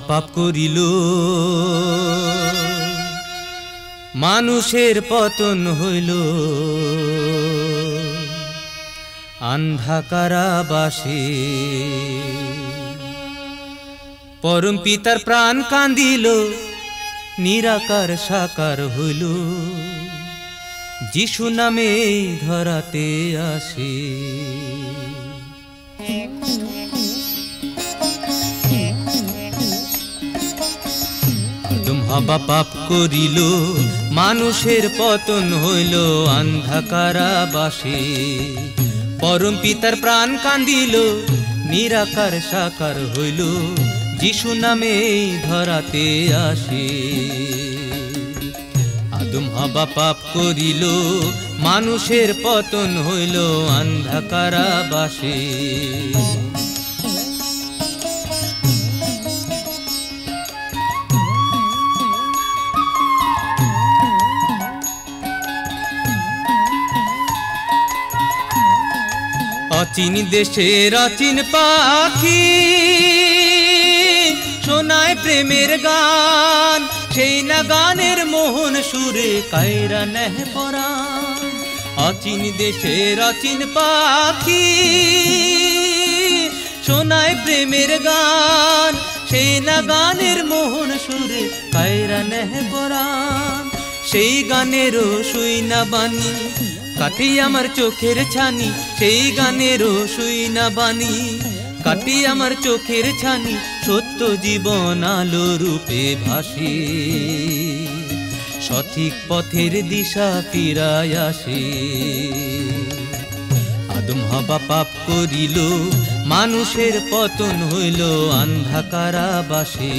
পাপ করিল মানুষের পতন হইল আন্ধাকারাবাসে পরম পিতার প্রাণ কান্দিল নিরাকার সাকার হইল যিশু নামে ধরাতে আসে হবা পাপ করিল মানুষের পতন হইল আন্ধাকারাবাসে পরম পিতার প্রাণ কান্দিল নিরাকার সাকার হইল যিশু নামে ধরাতে আসে আদম হবা পাপ করিল মানুষের পতন হইল আন্ধাকারাবাসে অচিন দেশের অচিন পাখি শোনায় প্রেমের গান সেই না গানের মোহন সুরে কায়রা নেহ পরাণ অচিন দেশের অচিন পাখি শোনায় প্রেমের গান সেই না গানের মোহন সুরে কায়রা নেহ পরাণ সেই গানেরও শুই না বাণী কাটি আমার চোখের ছানি সেই গানেরও শুই না বাণী কাটি আমার চোখের ছানি সত্য জীবন আলো রূপে ভাসে সঠিক পথের দিশা ফিরায় আসে আদম হবা পাপ করিল মানুষের পতন হইল আন্ধাকারাবাসে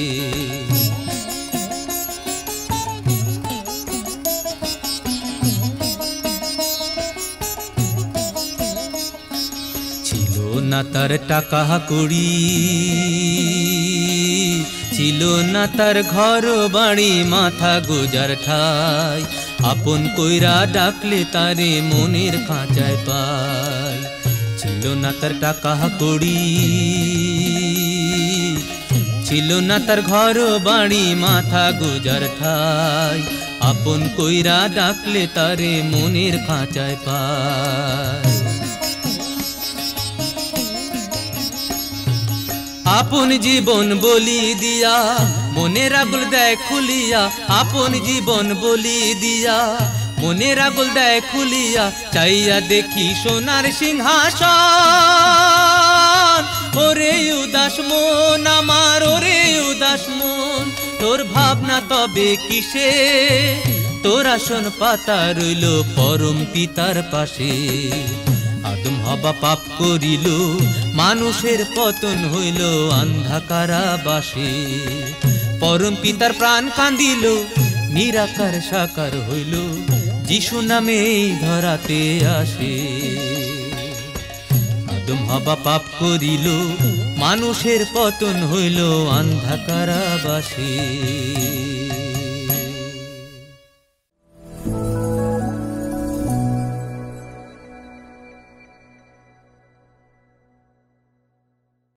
না তার টাকা কড়ি ছিল না তার ঘর বাড়ি মাথা গোজার ঠাই আপন কইরা ডাকলে তারে মনের খাঁচায় পায় ছিল না তার টাকা কড়ি ছিল না তার ঘর বাড়ি মাথা গোজার ঠাই আপন কইরা ডাকলে তারে মনের খাঁচায় পায় আপন জীবন বলি দিয়া মনের আগুল দেয় খুলিয়া আপন জীবন বলি দিয়া মনের আগুল দেয় খুলিয়া চাইয়া দেখি সোনার সিংহাসন ওরে উদাস মন আমার ওরে উদাস মন তোর ভাবনা তবে কিসে তোর আসন পাতা রইল পরম পিতার পাশে আদম হবা পাপ করিল মানুষের পতন হইল আন্ধাকারাবাসে পরম পিতার প্রাণ কান্দিল নিরাকার সাকার হইল যিশু নামে ধরাতে আসে আদম হবা পাপ করিল মানুষের পতন হইল আন্ধাকারাবাসে